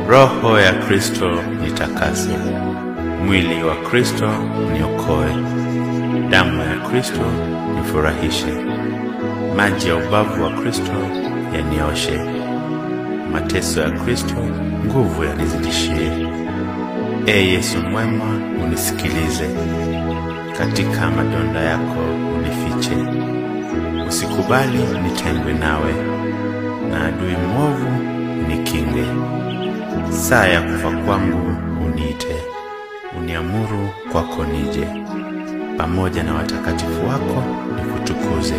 Roho ya Kristo nitakase, mwili wa Kristo niokoe, damu ya Kristo nifurahishe, maji ya ubavu wa Kristo yanioshe, mateso ya Kristo nguvu yanizidishie. Yesu mwema, unisikilize, katika madonda yako unifiche, usikubali nitengwe nawe, na adui mwovu unikinge. Saa ya kufa kwangu uniite, uniamuru kwako nije, pamoja na watakatifu wako nikutukuze.